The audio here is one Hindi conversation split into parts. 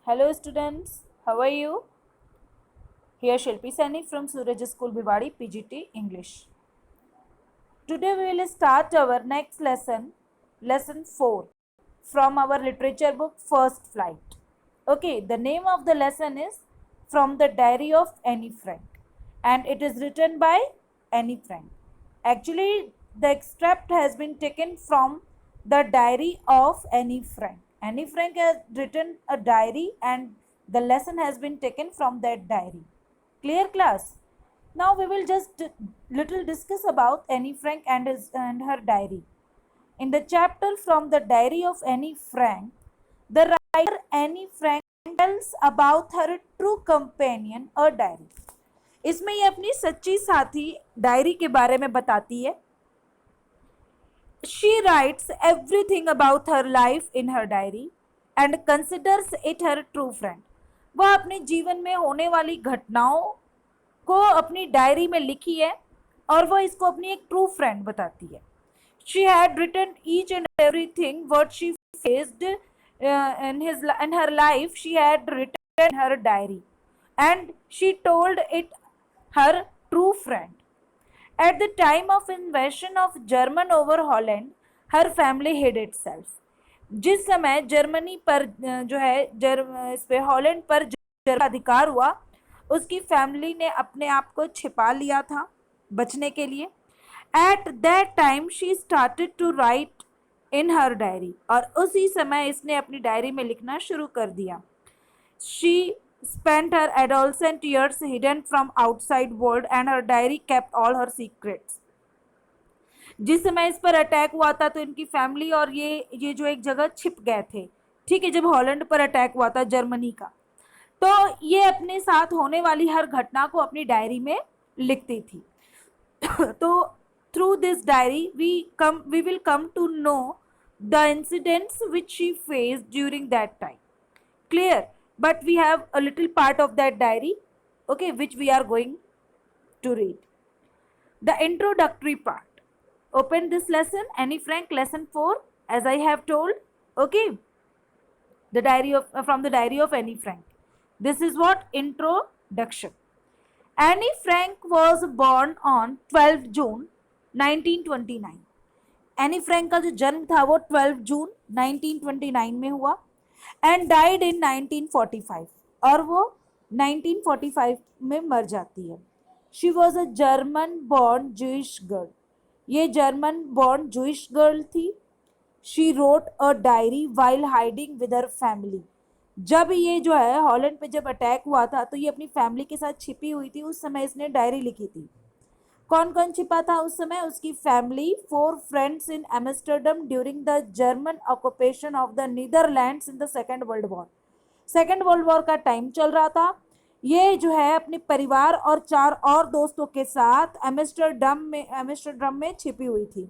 Hello students, how are you? Here Shilpi Sani from Suraj School Bhiwadi PGT English. Today we will start our next lesson, lesson 4 from our literature book First Flight. Okay, the name of the lesson is From the Diary of Annie Frank and it is written by Annie Frank. Actually, the extract has been taken from the diary of Annie Frank. Annie Frank has written a diary and the lesson has been taken from that diary. Clear class? Now we will just little discuss about Annie Frank and her diary. In the chapter From the Diary of Annie Frank, the writer Annie Frank tells about her true companion, a diary. इसमें ये अपनी सच्ची साथी डायरी के बारे में बताती है. She writes everything about her life in her diary and considers it her true friend. वह अपने जीवन में होने वाली घटनाओं को अपनी डायरी में लिखी है और वह इसको अपनी एक ट्रू फ्रेंड बताती है. She had written each and everything what she faced in her life. She had written in her diary and she told it her true friend. At the time of invasion of German over Holland, her family hid itself. जिस समय जर्मनी पर जो है इस पे हॉलैंड पर जर्मन अधिकार हुआ, उसकी फैमिली ने अपने आप को छिपा लिया था बचने के लिए. At that time she started to write in her diary और उसी समय इसने अपनी डायरी में लिखना शुरू कर दिया. She spent her adolescent years hidden from outside world and her diary kept all her secrets. जिस समय इस पर अटैक हुआ था तो इनकी फैमिली और ये जो एक जगह छिप गए थे. ठीक है, जब हॉलैंड पर अटैक हुआ था जर्मनी का, तो ये अपने साथ होने वाली हर घटना को अपनी डायरी में लिखती थी. तो through this diary we will come to know the incidents which she faced during that time. Clear? But we have a little part of that diary, okay, which we are going to read. The introductory part. Open this lesson, Annie Frank, lesson 4, as I have told, okay. The diary of from the diary of Annie Frank. This is what introduction. Annie Frank was born on 12 June 1929. Anne Frank का जो जन्म था वो 12 जून 1929 में हुआ एंड डाइड इन 1945 और वो 1945 में मर जाती है. She was a German born Jewish girl. ये जर्मन बॉर्न जूइश गर्ल थी. She wrote a diary while hiding with her family. जब ये जो है हॉलैंड पे जब अटैक हुआ था तो ये अपनी फैमिली के साथ छिपी हुई थी. उस समय इसने डायरी लिखी थी. कौन कौन छिपा था उस समय? उसकी family, 4 friends in Amsterdam during the German occupation of the Netherlands in the second world war. Second world war का टाइम चल रहा था. ये जो है अपने परिवार और 4 और दोस्तों के साथ एम्स्टर्डम में छिपी हुई थी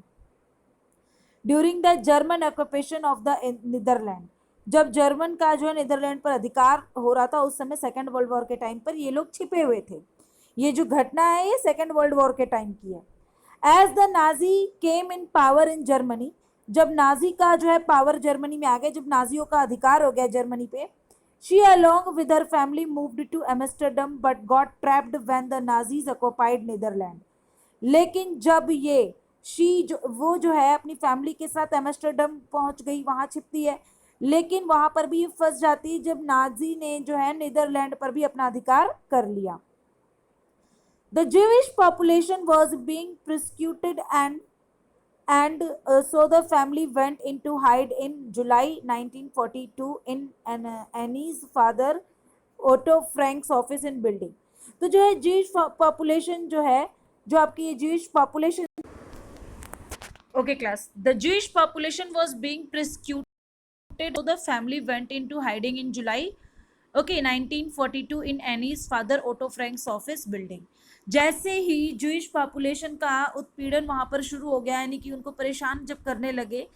during the German occupation of the Netherlands. जब जर्मन का जो है नीदरलैंड पर अधिकार हो रहा था उस समय सेकेंड वर्ल्ड वॉर के टाइम पर ये लोग छिपे हुए थे. ये जो घटना है ये सेकेंड वर्ल्ड वॉर के टाइम की है. As the Nazi came in power in Germany. जब नाजी का जो है पावर जर्मनी में आ गया, जब नाजियों का अधिकार हो गया जर्मनी पे, she along with her family moved to Amsterdam but got trapped when the Nazis occupied Netherlands. लेकिन जब ये वो जो है अपनी फैमिली के साथ एम्स्टर्डम पहुंच गई, वहां छिपती है, लेकिन वहां पर भी फंस जाती है जब नाजी ने जो है नीदरलैंड पर भी अपना अधिकार कर लिया. The Jewish population was being persecuted and so the family went into hide in July 1942 in Annie's father Otto Frank's office in building. तो जो है Jewish population जो है, जो आपकी ये Jewish population, okay class, the Jewish population was being persecuted so the family went into hiding in July, okay, 1942 in Annie's father Otto Frank's office building. जैसे ही जूइश पॉपुलेशन का उत्पीड़न वहाँ पर शुरू हो गया, यानी कि उनको परेशान जब करने लगे,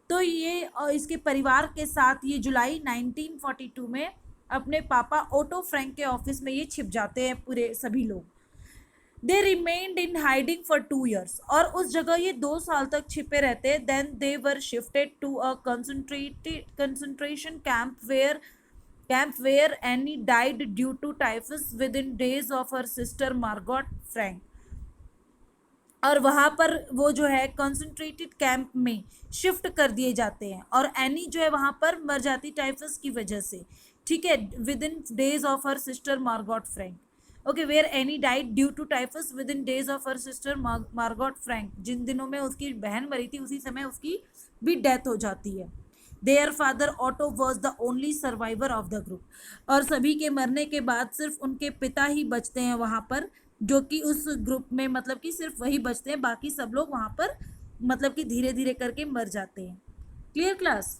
तो ये इसके परिवार के साथ ये जुलाई 1942 में अपने पापा ओटो फ्रैंक के ऑफिस में ये छिप जाते हैं पूरे सभी लोग. They remained in hiding for 2 years और उस जगह ये 2 साल तक छिपे रहते. Then they were shifted to a concentration camp where camp where any died due to typhus within days of her sister Margot Frank. और वहां पर वो जो है कंसंट्रेटेड कैंप में शिफ्ट कर दिए जाते हैं, और एनी जो है वहां पर मर जाती टाइफस की वजह से, ठीक है, within days of her sister Margot Frank. Okay, where any died due to typhus within days of her sister Margot Frank, जिन दिनों में उसकी बहन मरी थी उसी समय उसकी भी डेथ हो जाती है। Their father auto was the only survivor of the group, और सभी के मरने के बाद सिर्फ उनके पिता ही बचते हैं वहां पर, जो कि उस ग्रुप में मतलब कि सिर्फ वही बचते हैं, बाकी सब लोग वहां पर मतलब कि धीरे धीरे करके मर जाते हैं। Clear class?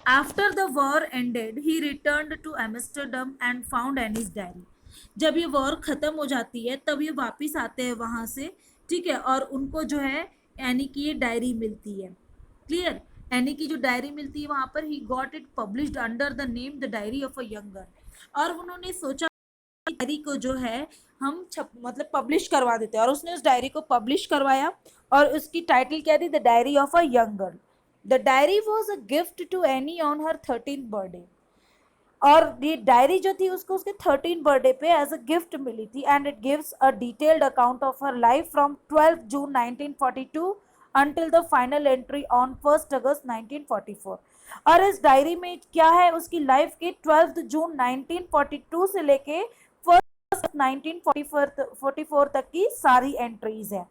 After the war ended he return to Amsterdam and found Annie's diary. जब ये वॉर खत्म हो जाती है तब ये वापिस आते हैं वहां से, ठीक है, और उनको जो है एनी की ये डायरी मिलती है। क्लियर? एनी की जो डायरी मिलती है वहां पर he got it published under the name the diary of a young girl. और उन्होंने सोचा डायरी को जो है हम मतलब पब्लिश करवा देते हैं, और उसने उस डायरी को पब्लिश करवाया, और उसकी टाइटल क्या थी? The diary of a young girl. The diary was a gift to Annie on her 13th birthday. और ये डायरी जो थी उसको उसके 13 बर्थडे पे एज अ गिफ्ट मिली थी, and it gives a detailed account of her life from 12 June 1942 until the final entry on 1st अगस्त 1944। और इस डायरी में क्या है? उसकी लाइफ के 12 जून 1942 से लेके 1st 1944 तक की सारी एंट्रीज है।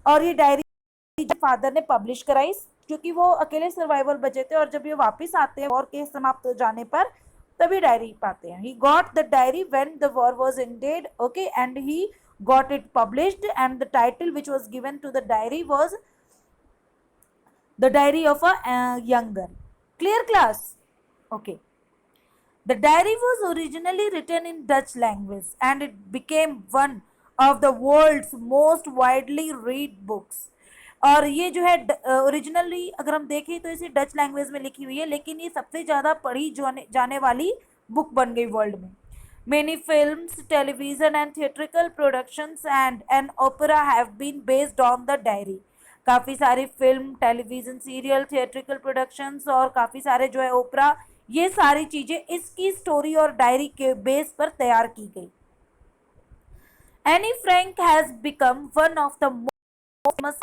और ये डायरी फादर ने पब्लिश कराई, क्योंकि वो अकेले सर्वाइवल बचे थे, और जब ये वापस आते हैं वॉर के समाप्त हो जाने पर तभी डायरी पाते हैं। He got the diary when the war was ended, okay, and he got it published, and the title which was given to the diary was the diary of a young girl। Clear class? Okay, the diary was originally written in Dutch language and it became one of the world's most widely read books। और ये जो है ओरिजिनली अगर हम देखें तो इसे डच लैंग्वेज में लिखी हुई है, लेकिन ये सबसे ज़्यादा पढ़ी जाने वाली बुक बन गई वर्ल्ड में। Many films, television and theatrical productions and an opera have been based on the diary। काफ़ी सारी film, television serial, theatrical productions और काफ़ी सारे जो है ओपरा, ये सारी चीज़ें इसकी स्टोरी और डायरी के बेस पर तैयार की गई। Anne Frank has become one of the most famous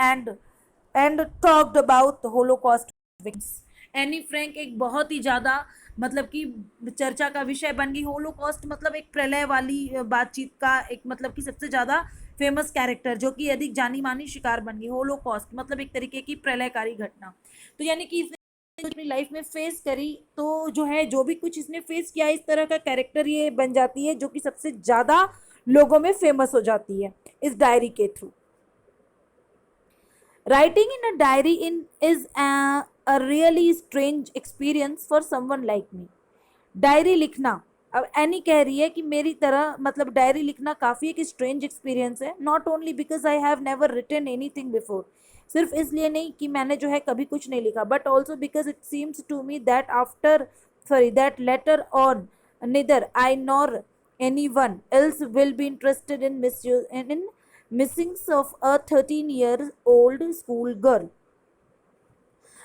and talked about Holocaust victims। Anne Frank एक बहुत ही ज़्यादा मतलब कि चर्चा का विषय बन गई। होलोकॉस्ट मतलब एक प्रलय वाली बातचीत का एक मतलब कि सबसे ज़्यादा फेमस कैरेक्टर, जो कि अधिक जानी मानी शिकार बन गई। होलोकॉस्ट मतलब एक तरीके की प्रलयकारी घटना। तो यानी कि इसने अपनी लाइफ में फेस करी, तो जो है जो भी कुछ इसने फेस किया, इस तरह का कैरेक्टर ये बन जाती है, जो कि सबसे ज़्यादा लोगों में फेमस हो जाती है इस डायरी के through. Writing in a diary is a really strange experience for someone like me। Diary लिखना, अब एनी कह रही है कि मेरी तरह मतलब डायरी लिखना काफ़ी एक स्ट्रेंज एक्सपीरियंस है। Not only because I have never written anything before, सिर्फ इसलिए नहीं कि मैंने जो है कभी कुछ नहीं लिखा, but also because it seems to me that after that later on neither I nor anyone else will be interested in missings of a 13-year-old school girl।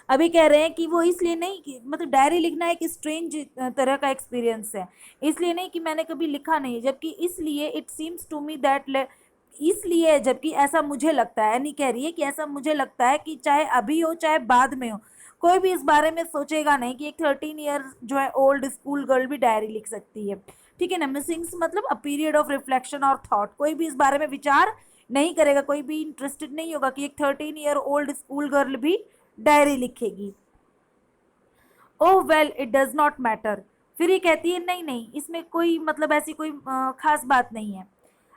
अभी कह रहे हैं कि वो इसलिए नहीं कि मतलब डायरी लिखना एक स्ट्रेंज तरह का एक्सपीरियंस है, इसलिए नहीं कि मैंने कभी लिखा नहीं, जबकि इसलिए it seems to me that, इसलिए जबकि ऐसा मुझे लगता है, नहीं कह रही है कि ऐसा मुझे लगता है कि चाहे अभी हो चाहे बाद में हो, कोई भी इस बारे में सोचेगा नहीं कि एक 13 ईयर जो है ओल्ड स्कूल गर्ल भी डायरी लिख सकती है। ठीक है ना? मिसिंग्स मतलब अ पीरियड ऑफ रिफ्लेक्शन और थॉट, कोई भी इस बारे में विचार नहीं करेगा, कोई भी इंटरेस्टेड नहीं होगा कि एक 13 ईयर ओल्ड स्कूल गर्ल भी डायरी लिखेगी। Oh well it does not matter. फिर ये कहती है नहीं नहीं, इसमें कोई मतलब ऐसी कोई खास बात नहीं है।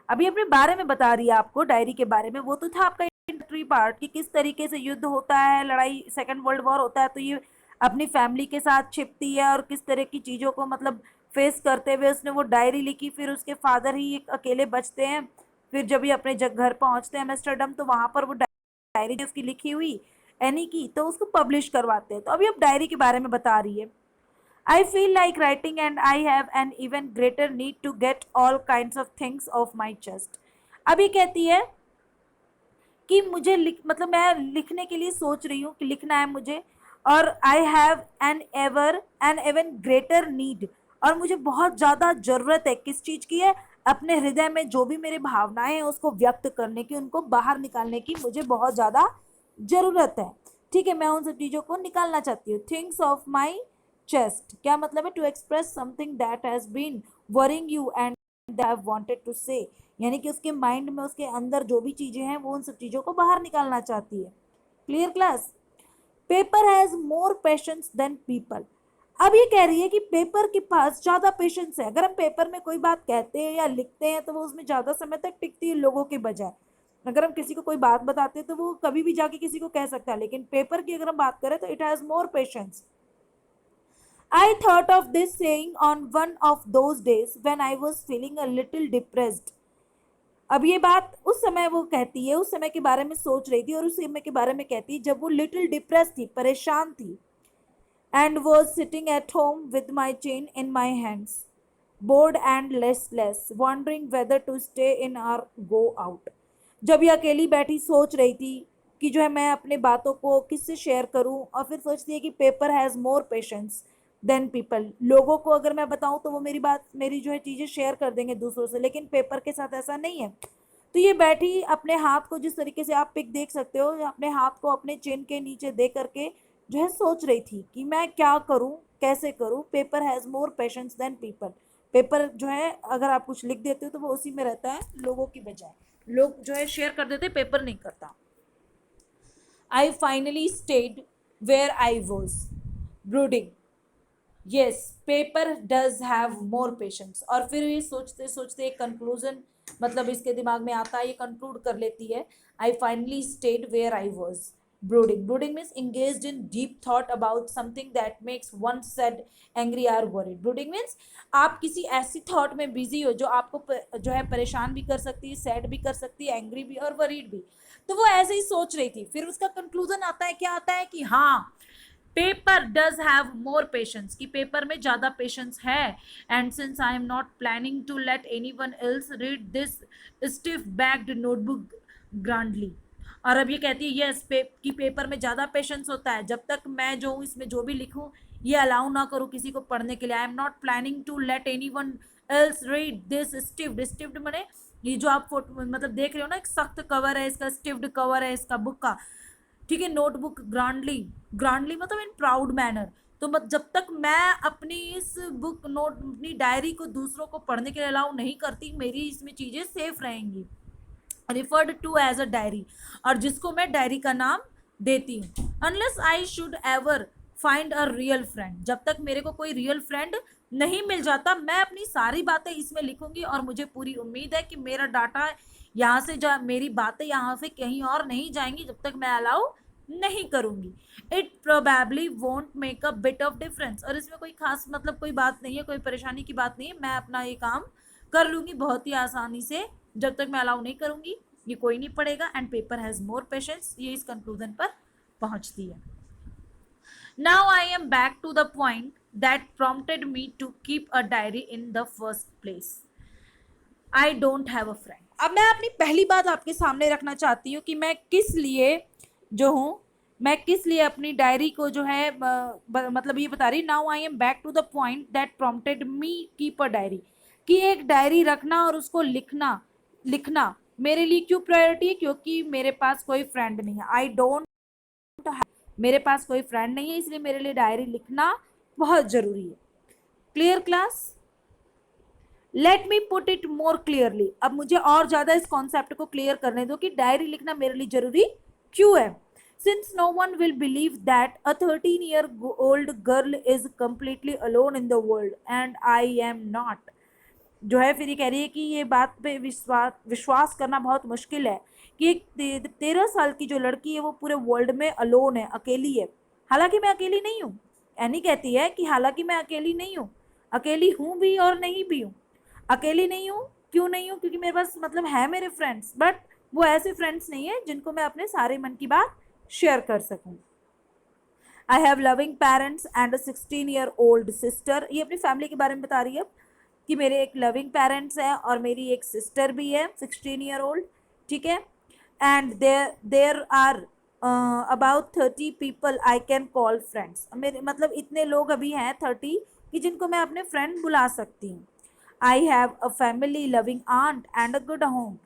अभी अपने बारे में बता रही है आपको, डायरी के बारे में। वो तो था आपका इंट्रोडक्टरी पार्ट कि किस तरीके से युद्ध होता है, लड़ाई, सेकेंड वर्ल्ड वॉर होता है, तो ये अपनी फैमिली के साथ छिपती है और किस तरह की चीज़ों को मतलब फेस करते हुए उसने वो डायरी लिखी। फिर उसके फादर ही एक अकेले बचते हैं, फिर जब ये अपने घर पहुंचते हैं एम्स्टर्डम, तो वहां पर वो डायरी उसकी लिखी हुई एनी की, तो उसको पब्लिश करवाते हैं। तो अभी अब डायरी के बारे में बता रही है। I feel like writing and I have an even greater need to get all kinds of things off my chest। अभी कहती है कि मुझे मतलब मैं लिखने के लिए सोच रही हूँ कि लिखना है मुझे, और I have an even greater need, और मुझे बहुत ज़्यादा ज़रूरत है किस चीज़ की है, अपने हृदय में जो भी मेरी भावनाएं हैं उसको व्यक्त करने की, उनको बाहर निकालने की मुझे बहुत ज़्यादा ज़रूरत है। ठीक है, मैं उन सब चीज़ों को निकालना चाहती हूँ। थिंग्स ऑफ माई चेस्ट, क्या मतलब है, to express something that has been worrying you and that I wanted to say, यानी कि उसके माइंड में, उसके अंदर जो भी चीज़ें हैं वो उन सब चीज़ों को बाहर निकालना चाहती है। Clear class? Paper has more patience than people. अब ये कह रही है कि पेपर के पास ज्यादा पेशेंस है। अगर हम पेपर में कोई बात कहते हैं या लिखते हैं तो वो उसमें ज्यादा समय तक टिकती है लोगों के बजाय। अगर हम किसी को कोई बात बताते हैं तो वो कभी भी जाके किसी को कह सकता है, लेकिन पेपर की अगर हम बात करें तो it has more patience. I thought of this saying on one of those days when I was feeling a little depressed. अब ये बात उस समय वो कहती है, उस समय के बारे में सोच रही थी और उस समय के बारे में कहती है जब वो लिटिल डिप्रेस थी, परेशान थी, and was sitting at home with my chin in my hands, bored and listless, wondering whether to stay in or go out. जब ये अकेली बैठी सोच रही थी कि जो है मैं अपने बातों को किससे शेयर करूं, और फिर सोचती है कि paper has more patience than people. लोगों को अगर मैं बताऊं तो वो मेरी जो है चीज़ें शेयर कर देंगे दूसरों से, लेकिन पेपर के साथ ऐसा नहीं है। तो ये बैठी अपने हाथ को, जिस तरीके से आप पिक देख सकते हो, अपने हाथ को अपने चिन के नीचे दे करके जो है सोच रही थी कि मैं क्या करूं, कैसे करूं। Paper has more patience than people. Paper जो है अगर आप कुछ लिख देते हो तो वो उसी में रहता है लोगों की बजाय। लोग जो है शेयर कर देते, पेपर नहीं करता। I finally stayed where I was brooding, yes paper does have more patience. और फिर ये सोचते सोचते एक कंक्लूजन मतलब इसके दिमाग में आता है, ये कंक्लूड कर लेती है, I finally stayed where I was brooding. Brooding means engaged in deep thought about something that makes one sad, angry or worried. Brooding means आप किसी ऐसी थॉट में बिजी हो जो आपको जो है परेशान भी कर सकती है, सैड भी कर सकती है, एंग्री भी और वरीड भी। तो वो ऐसे ही सोच रही थी। फिर उसका कंक्लूजन आता है, क्या आता है कि हाँ paper does have more patience, कि पेपर में ज़्यादा पेशेंस है। And since I am not planning to let anyone else read this stiff backed notebook grandly. और अब ये कहती है यस कि पेपर में ज़्यादा पेशेंस होता है जब तक मैं जो हूँ इसमें जो भी लिखूँ ये अलाउ ना करूँ किसी को पढ़ने के लिए। I am not planning to let anyone else read this stiffed. Stiffed मैंने ये जो आप फोटो मतलब देख रहे हो ना, एक सख्त कवर है इसका, स्टिफ्ड कवर है इसका बुक का, ठीक है। नोटबुक ग्रांडली, ग्रांडली मतलब इन प्राउड मैनर। तो जब तक मैं अपनी इस बुक नोट अपनी डायरी को दूसरों को पढ़ने के लिए अलाउ नहीं करती, मेरी इसमें चीज़ें सेफ रहेंगी। Referred to as a diary, और जिसको मैं डायरी का नाम देती हूँ। Unless I should ever find a real friend, जब तक मेरे को कोई रियल फ्रेंड नहीं मिल जाता मैं अपनी सारी बातें इसमें लिखूंगी, और मुझे पूरी उम्मीद है कि मेरा डाटा यहाँ से मेरी बातें यहाँ से कहीं और नहीं जाएंगी जब तक मैं अलाउ नहीं करूंगी। It probably won't make a bit of difference, और इसमें कोई खास मतलब कोई बात नहीं है, कोई परेशानी की बात नहीं है, मैं अपना ये काम कर लूंगी बहुत ही आसानी से। जब तक मैं अलाउ नहीं करूंगी ये कोई नहीं पढ़ेगा। And paper has more patience, ये इस कंक्लूजन पर पहुंचती है। Now I am back to the point that prompted me to keep a diary in the first place, I don't have a friend. अब मैं अपनी पहली बात आपके सामने रखना चाहती हूँ कि मैं किस लिए जो हूँ, मैं किस लिए अपनी डायरी को जो है मतलब ये बता रही। Now I am back to the point that prompted me keep a diary, कि एक डायरी रखना और उसको लिखना लिखना मेरे लिए क्यों प्रायोरिटी है, क्योंकि मेरे पास कोई फ्रेंड नहीं है। आई डोंट, मेरे पास कोई फ्रेंड नहीं है, इसलिए मेरे लिए डायरी लिखना बहुत जरूरी है। Clear class? Let me put it more clearly, अब मुझे और ज्यादा इस कॉन्सेप्ट को क्लियर करने दो कि डायरी लिखना मेरे लिए जरूरी क्यों है। Since no one will believe that a 13-year old girl is completely alone in the world and I am not. जो है फिर ये कह रही है कि ये बात पे विश्वास करना बहुत मुश्किल है कि एक 13 साल की जो लड़की है वो पूरे वर्ल्ड में अलोन है, अकेली है। हालांकि मैं अकेली नहीं हूँ, एनी कहती है कि हालांकि मैं अकेली नहीं हूँ, अकेली हूँ भी और नहीं भी हूँ। अकेली नहीं हूँ, क्यों नहीं हूँ, क्योंकि मेरे पास मतलब है मेरे फ्रेंड्स, बट वो ऐसे फ्रेंड्स नहीं है जिनको मैं अपने सारे मन की बात शेयर कर सकूँ। I have loving parents and a 16-year-old sister, ये अपनी फैमिली के बारे में बता रही है कि मेरे एक लविंग पेरेंट्स हैं और मेरी एक सिस्टर भी है 16 ईयर ओल्ड, ठीक है। And there are about 30 people I can call friends, मेरे मतलब इतने लोग अभी हैं 30 कि जिनको मैं अपने फ्रेंड बुला सकती हूँ। I have a family loving aunt and a good home,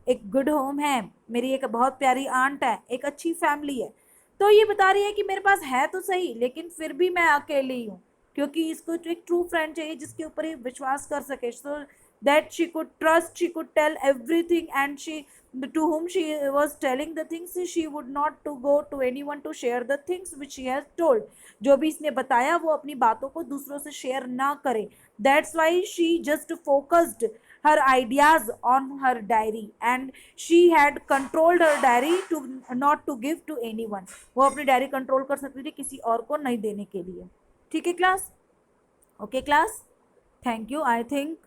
एक गुड होम है, मेरी एक बहुत प्यारी आंट है, एक अच्छी फैमिली है। तो ये बता रही है कि मेरे पास है तो सही लेकिन फिर भी मैं अकेली हूँ, क्योंकि इसको तो एक ट्रू फ्रेंड चाहिए जिसके ऊपर ये विश्वास कर सके, so that she could trust, she could tell everything, and she to whom she was telling the things, she would not to go to anyone to share the things which she has told, जो भी इसने बताया वो अपनी बातों को दूसरों से शेयर ना करे। that's why she just focused her ideas on her diary and she had controlled her diary to not to give to anyone, वो अपनी डायरी कंट्रोल कर सकती थी किसी और को नहीं देने के लिए। ठीक है class? okay class, thank you, I think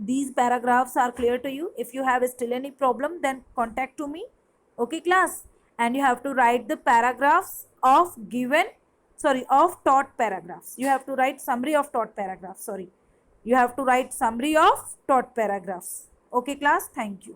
these paragraphs are clear to you. If you have still any problem then contact to me. okay class, and you have to write the paragraphs of given, sorry, of taught paragraphs, you have to write summary of taught paragraphs, sorry, you have to write summary of taught paragraphs. okay class, thank you.